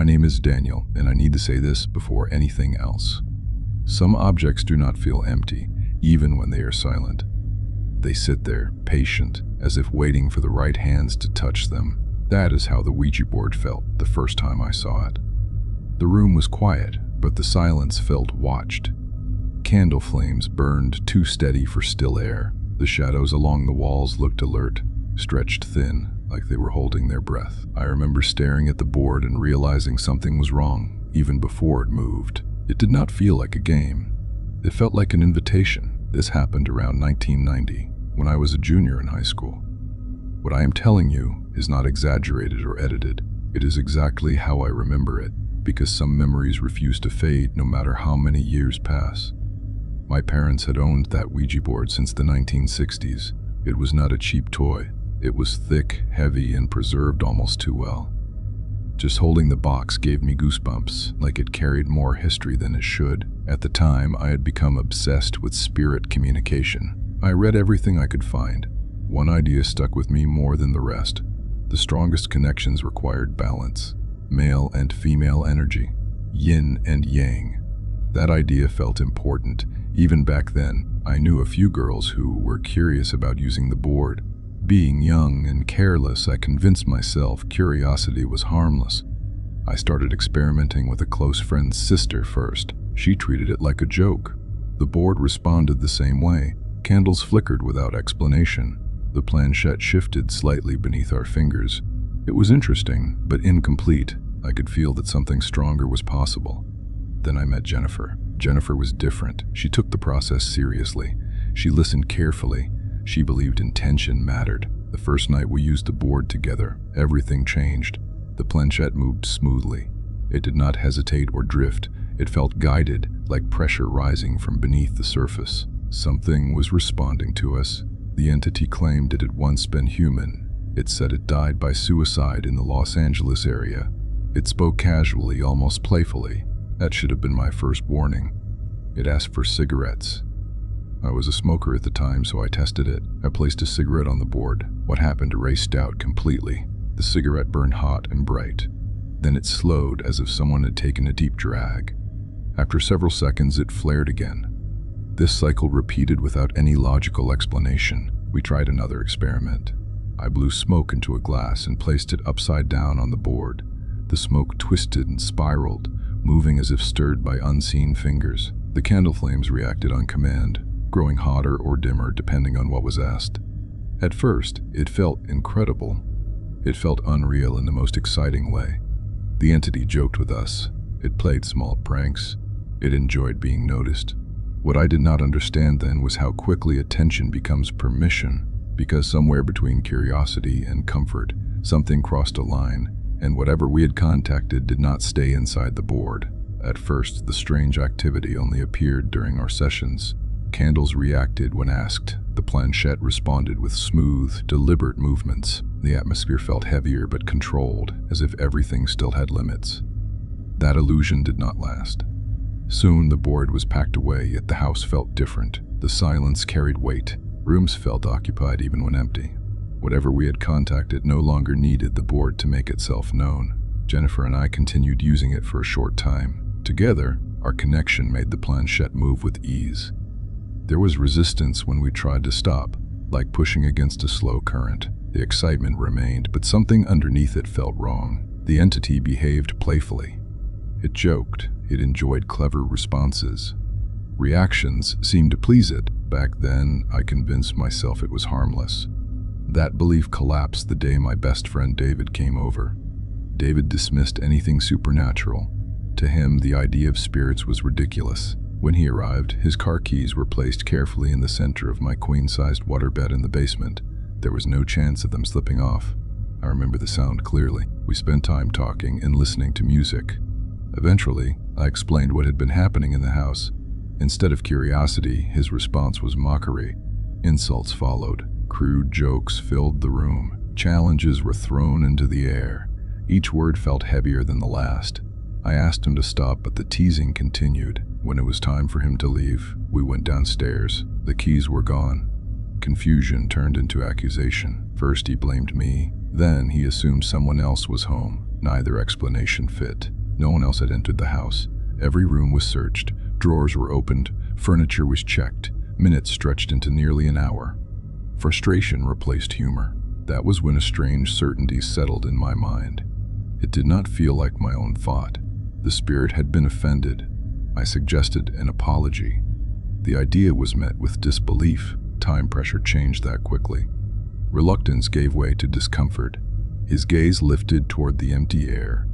name is Daniel, and I need to say this before anything else. Some objects do not feel empty, even when they are silent. They sit there, patient, as if waiting for the right hands to touch them. That is how the Ouija board felt the first time I saw it. The room was quiet, but the silence felt watched. Candle flames burned too steady for still air. The shadows along the walls looked alert, stretched thin, like they were holding their breath. I remember staring at the board and realizing something was wrong, even before it moved. It did not feel like a game. It felt like an invitation. This happened around 1990, when I was a junior in high school. What I am telling you is not exaggerated or edited. It is exactly how I remember it, because some memories refuse to fade no matter how many years pass. My parents had owned that Ouija board since the 1960s. It was not a cheap toy. It was thick, heavy, and preserved almost too well. Just holding the box gave me goosebumps, like it carried more history than it should. At the time, I had become obsessed with spirit communication. I read everything I could find. One idea stuck with me more than the rest. The strongest connections required balance, male and female energy, yin and yang. That idea felt important. Even back then, I knew a few girls who were curious about using the board. Being young and careless, I convinced myself curiosity was harmless. I started experimenting with a close friend's sister first. She treated it like a joke. The board responded the same way. Candles flickered without explanation. The planchette shifted slightly beneath our fingers. It was interesting, but incomplete. I could feel that something stronger was possible. Then I met Jennifer. Jennifer was different. She took the process seriously. She listened carefully. She believed intention mattered. The first night we used the board together, everything changed. The planchette moved smoothly. It did not hesitate or drift. It felt guided, like pressure rising from beneath the surface. Something was responding to us. The entity claimed it had once been human. It said it died by suicide in the Los Angeles area. It spoke casually, almost playfully. That should have been my first warning. It asked for cigarettes. I was a smoker at the time, so I tested it. I placed a cigarette on the board. What happened erased out completely. The cigarette burned hot and bright. Then it slowed as if someone had taken a deep drag. After several seconds, it flared again. This cycle repeated without any logical explanation. We tried another experiment. I blew smoke into a glass and placed it upside down on the board. The smoke twisted and spiraled, moving as if stirred by unseen fingers. The candle flames reacted on command, growing hotter or dimmer depending on what was asked. At first, it felt incredible. It felt unreal in the most exciting way. The entity joked with us. It played small pranks. It enjoyed being noticed. What I did not understand then was how quickly attention becomes permission, because somewhere between curiosity and comfort, something crossed a line, and whatever we had contacted did not stay inside the board. At first, the strange activity only appeared during our sessions. Candles reacted when asked. The planchette responded with smooth, deliberate movements. The atmosphere felt heavier but controlled, as if everything still had limits. That illusion did not last. Soon the board was packed away, yet the house felt different. The silence carried weight. Rooms felt occupied even when empty. Whatever we had contacted no longer needed the board to make itself known. Jennifer and I continued using it for a short time. Together, our connection made the planchette move with ease. There was resistance when we tried to stop, like pushing against a slow current. The excitement remained, but something underneath it felt wrong. The entity behaved playfully. It joked. It enjoyed clever responses. Reactions seemed to please it. Back then, I convinced myself it was harmless. That belief collapsed the day my best friend David came over. David dismissed anything supernatural. To him, the idea of spirits was ridiculous. When he arrived, his car keys were placed carefully in the center of my queen-sized waterbed in the basement. There was no chance of them slipping off. I remember the sound clearly. We spent time talking and listening to music. Eventually, I explained what had been happening in the house. Instead of curiosity, his response was mockery. Insults followed. Crude jokes filled the room. Challenges were thrown into the air. Each word felt heavier than the last. I asked him to stop, but the teasing continued. When it was time for him to leave, we went downstairs. The keys were gone. Confusion turned into accusation. First he blamed me, then he assumed someone else was home. Neither explanation fit. No one else had entered the house. Every room was searched, drawers were opened, furniture was checked, minutes stretched into nearly an hour. Frustration replaced humor. That was when a strange certainty settled in my mind. It did not feel like my own thought. The spirit had been offended. I suggested an apology. The idea was met with disbelief. Time pressure changed that quickly. Reluctance gave way to discomfort. His gaze lifted toward the empty air.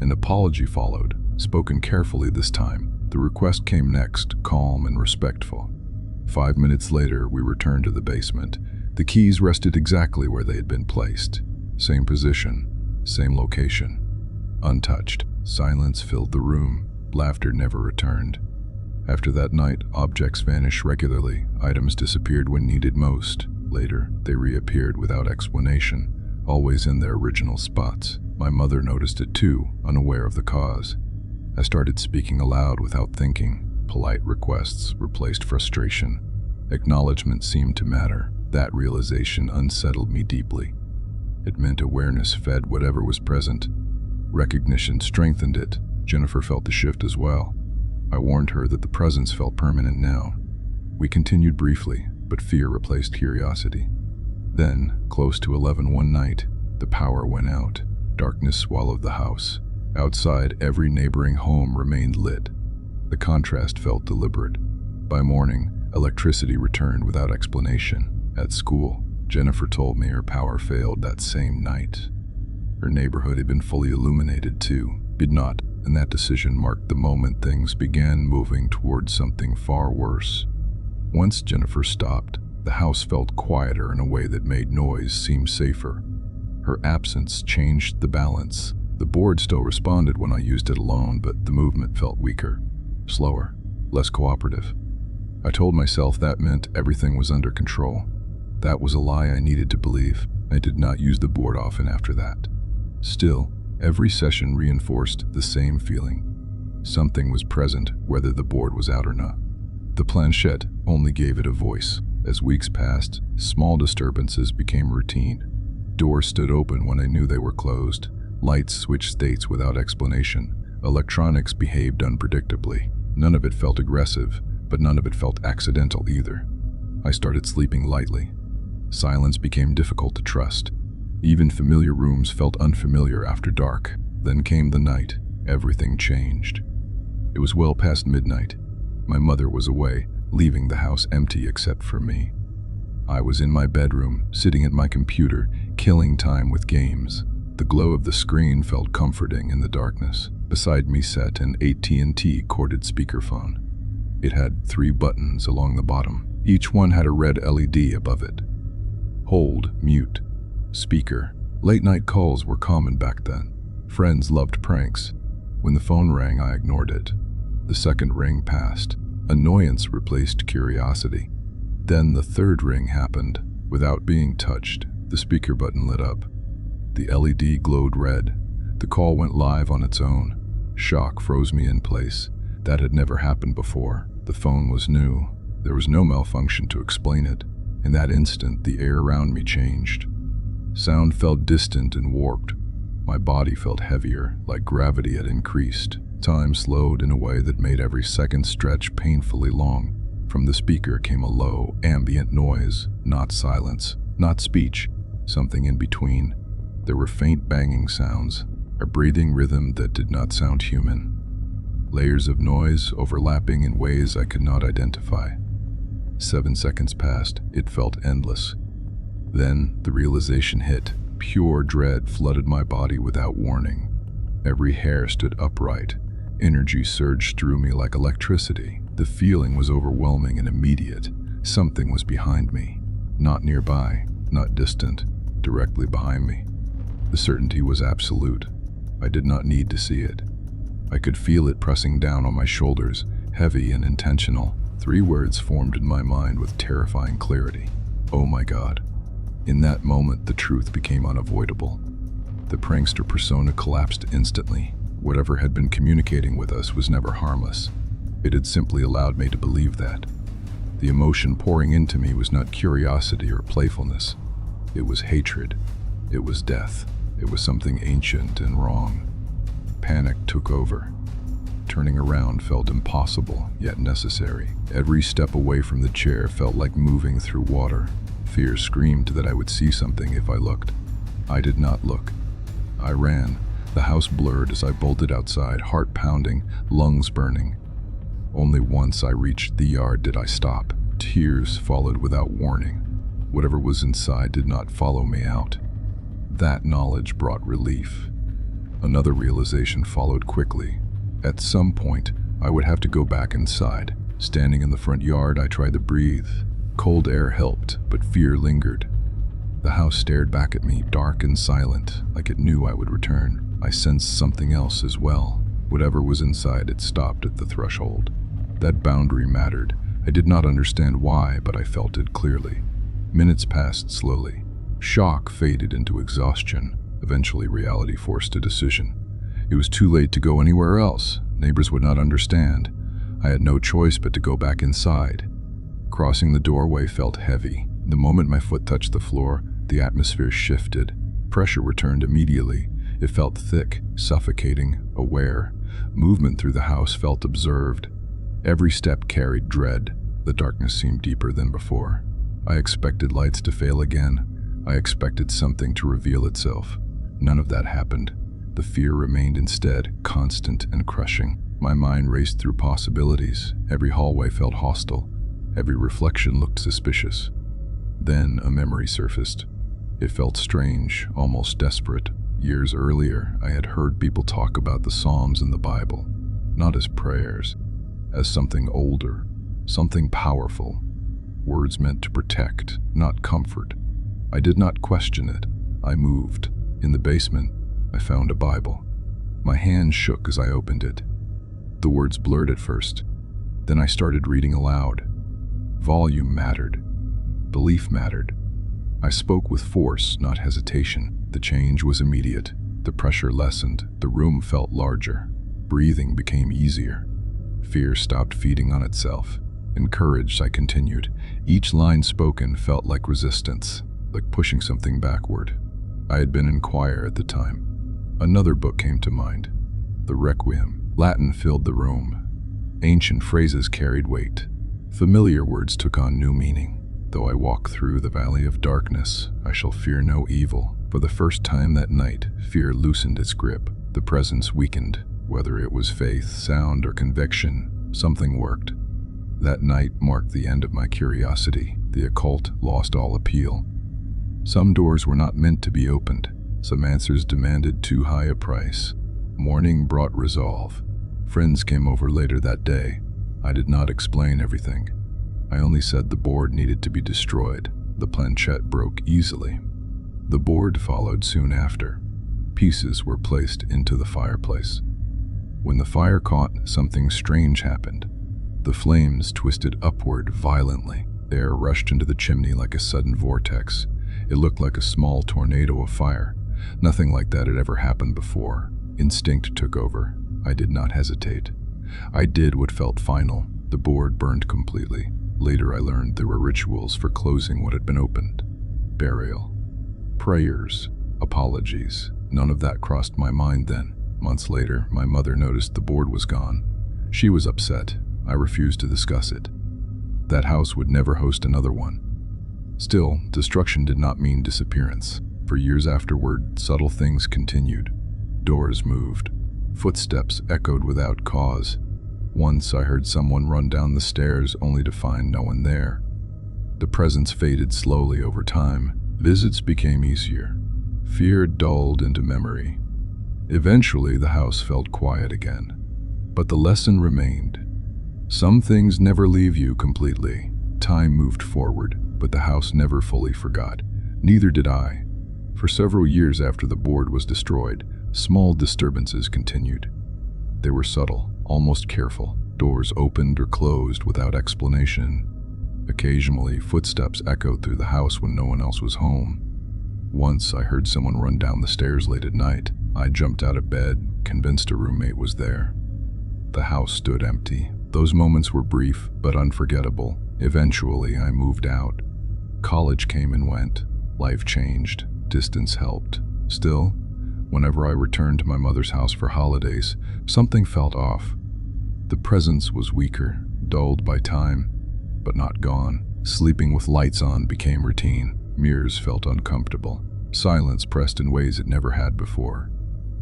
An apology followed, spoken carefully this time. The request came next, calm and respectful. 5 minutes later, we returned to the basement. The keys rested exactly where they had been placed. Same position, same location. Untouched. Silence filled the room. Laughter never returned. After that night, objects vanished regularly. Items disappeared when needed most. Later, they reappeared without explanation, always in their original spots. My mother noticed it too, unaware of the cause. I started speaking aloud without thinking. Polite requests replaced frustration. Acknowledgement seemed to matter. That realization unsettled me deeply. It meant awareness fed whatever was present. Recognition strengthened it. Jennifer felt the shift as well. I warned her that the presence felt permanent now. We continued briefly, but fear replaced curiosity. Then, close to 11 one night, the power went out. Darkness swallowed the house. Outside, every neighboring home remained lit. The contrast felt deliberate. By morning, electricity returned without explanation. At school, Jennifer told me her power failed that same night. Her neighborhood had been fully illuminated too, but not, and that decision marked the moment things began moving towards something far worse. Once Jennifer stopped, the house felt quieter in a way that made noise seem safer. Her absence changed the balance. The board still responded when I used it alone, but the movement felt weaker, slower, less cooperative. I told myself that meant everything was under control. That was a lie I needed to believe. I did not use the board often after that. Still, every session reinforced the same feeling. Something was present, whether the board was out or not. The planchette only gave it a voice. As weeks passed, small disturbances became routine. Doors stood open when I knew they were closed. Lights switched states without explanation. Electronics behaved unpredictably. None of it felt aggressive, but none of it felt accidental either. I started sleeping lightly. Silence became difficult to trust. Even familiar rooms felt unfamiliar after dark. Then came the night. Everything changed. It was well past midnight. My mother was away, leaving the house empty except for me. I was in my bedroom, sitting at my computer, killing time with games. The glow of the screen felt comforting in the darkness. Beside me sat an AT&T corded speakerphone. It had 3 buttons along the bottom. Each one had a red LED above it. Hold, mute, speaker. Late-night calls were common back then. Friends loved pranks. When the phone rang, I ignored it. The second ring passed. Annoyance replaced curiosity. Then the third ring happened. Without being touched, the speaker button lit up. The LED glowed red. The call went live on its own. Shock froze me in place. That had never happened before. The phone was new. There was no malfunction to explain it. In that instant, the air around me changed. Sound felt distant and warped. My body felt heavier, like gravity had increased. Time slowed in a way that made every second stretch painfully long. From the speaker came a low, ambient noise, not silence, not speech, something in between. There were faint banging sounds, a breathing rhythm that did not sound human. Layers of noise overlapping in ways I could not identify. 7 seconds passed. It felt endless. Then the realization hit. Pure dread flooded my body without warning. Every hair stood upright. Energy surged through me like electricity. The feeling was overwhelming and immediate. Something was behind me. Not nearby, not distant, directly behind me. The certainty was absolute. I did not need to see it. I could feel it pressing down on my shoulders, heavy and intentional. 3 words formed in my mind with terrifying clarity. Oh my God. In that moment, the truth became unavoidable. The prankster persona collapsed instantly. Whatever had been communicating with us was never harmless. It had simply allowed me to believe that. The emotion pouring into me was not curiosity or playfulness. It was hatred. It was death. It was something ancient and wrong. Panic took over. Turning around felt impossible, yet necessary. Every step away from the chair felt like moving through water. Fear screamed that I would see something if I looked. I did not look. I ran. The house blurred as I bolted outside, heart pounding, lungs burning. Only once I reached the yard did I stop. Tears followed without warning. Whatever was inside did not follow me out. That knowledge brought relief. Another realization followed quickly. At some point, I would have to go back inside. Standing in the front yard, I tried to breathe. Cold air helped, but fear lingered. The house stared back at me, dark and silent, like it knew I would return. I sensed something else as well. Whatever was inside it stopped at the threshold. That boundary mattered. I did not understand why, but I felt it clearly. Minutes passed slowly. Shock faded into exhaustion. Eventually, reality forced a decision. It was too late to go anywhere else. Neighbors would not understand. I had no choice but to go back inside. Crossing the doorway felt heavy. The moment my foot touched the floor, the atmosphere shifted. Pressure returned immediately. It felt thick, suffocating, aware. Movement through the house felt observed. Every step carried dread. The darkness seemed deeper than before. I expected lights to fail again. I expected something to reveal itself. None of that happened. The fear remained instead, constant and crushing. My mind raced through possibilities. Every hallway felt hostile. Every reflection looked suspicious. Then a memory surfaced. It felt strange, almost desperate. Years earlier, I had heard people talk about the Psalms in the Bible, not as prayers, as something older, something powerful. Words meant to protect, not comfort. I did not question it. I moved. In the basement, I found a Bible. My hand shook as I opened it. The words blurred at first. Then I started reading aloud. Volume mattered. Belief mattered. I spoke with force, not hesitation. The change was immediate. The pressure lessened. The room felt larger. Breathing became easier. Fear stopped feeding on itself. Encouraged, I continued. Each line spoken felt like resistance, like pushing something backward. I had been in choir at the time. Another book came to mind. The Requiem. Latin filled the room. Ancient phrases carried weight. Familiar words took on new meaning. Though I walk through the valley of darkness, I shall fear no evil. For the first time that night, fear loosened its grip. The presence weakened. Whether it was faith, sound, or conviction, something worked. That night marked the end of my curiosity. The occult lost all appeal. Some doors were not meant to be opened. Some answers demanded too high a price. Morning brought resolve. Friends came over later that day. I did not explain everything. I only said the board needed to be destroyed. The planchette broke easily. The board followed soon after. Pieces were placed into the fireplace. When the fire caught, something strange happened. The flames twisted upward violently. Air rushed into the chimney like a sudden vortex. It looked like a small tornado of fire. Nothing like that had ever happened before. Instinct took over. I did not hesitate. I did what felt final. The board burned completely. Later I learned there were rituals for closing what had been opened. Burial. Prayers. Apologies. None of that crossed my mind then. Months later, my mother noticed the board was gone. She was upset. I refused to discuss it. That house would never host another one. Still, destruction did not mean disappearance. For years afterward, subtle things continued. Doors moved. Footsteps echoed without cause. Once I heard someone run down the stairs only to find no one there. The presence faded slowly over time. Visits became easier. Fear dulled into memory. Eventually, the house felt quiet again. But the lesson remained. Some things never leave you completely. Time moved forward, but the house never fully forgot. Neither did I. For several years after the board was destroyed, small disturbances continued. They were subtle, almost careful. Doors opened or closed without explanation. Occasionally, footsteps echoed through the house when no one else was home. Once I heard someone run down the stairs late at night. I jumped out of bed, convinced a roommate was there. The house stood empty. Those moments were brief but unforgettable. Eventually, I moved out. College came and went. Life changed. Distance helped. Still, Whenever I returned to my mother's house for holidays, something felt off. The presence was weaker, dulled by time, but not gone. Sleeping with lights on became routine. Mirrors felt uncomfortable. Silence pressed in ways it never had before.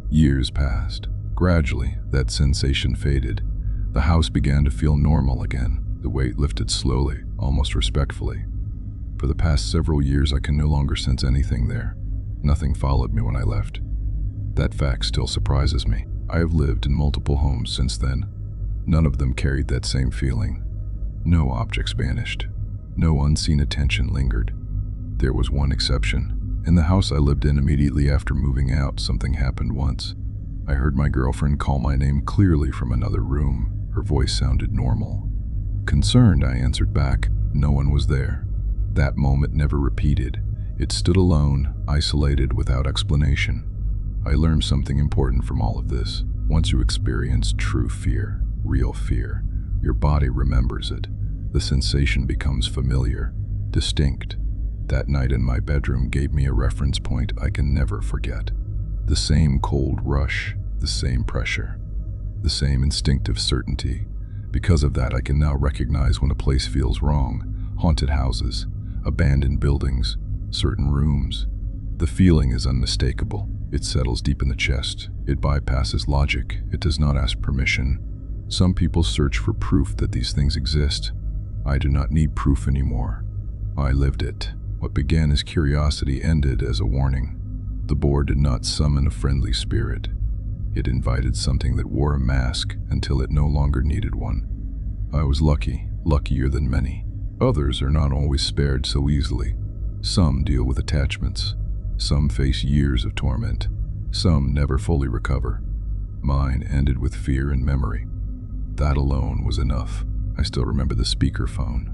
Years passed. Gradually, that sensation faded. The house began to feel normal again. The weight lifted slowly, almost respectfully. For the past several years, I can no longer sense anything there. Nothing followed me when I left. That fact still surprises me. I have lived in multiple homes since then. None of them carried that same feeling. No objects vanished. No unseen attention lingered. There was one exception. In the house I lived in immediately after moving out, something happened once. I heard my girlfriend call my name clearly from another room. Her voice sounded normal. Concerned, I answered back. No one was there. That moment never repeated. It stood alone, isolated, without explanation. I learned something important from all of this. Once you experience true fear, real fear, your body remembers it. The sensation becomes familiar, distinct. That night in my bedroom gave me a reference point I can never forget. The same cold rush, the same pressure, the same instinctive certainty. Because of that, I can now recognize when a place feels wrong. Haunted houses, abandoned buildings, certain rooms. The feeling is unmistakable. It settles deep in the chest. It bypasses logic. It does not ask permission. Some people search for proof that these things exist. I do not need proof anymore. I lived it. What began as curiosity ended as a warning. The board did not summon a friendly spirit. It invited something that wore a mask until it no longer needed one. I was lucky, luckier than many. Others are not always spared so easily. Some deal with attachments. Some face years of torment. Some never fully recover. Mine ended with fear and memory. That alone was enough. I still remember the speakerphone,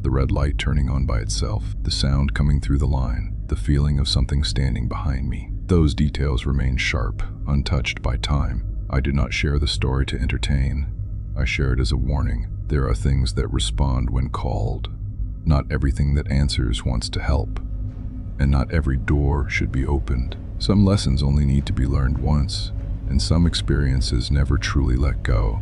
the red light turning on by itself, the sound coming through the line, the feeling of something standing behind me. Those details remain sharp, untouched by time. I did not share the story to entertain. I share it as a warning. There are things that respond when called. Not everything that answers wants to help. And not every door should be opened. Some lessons only need to be learned once, and some experiences never truly let go.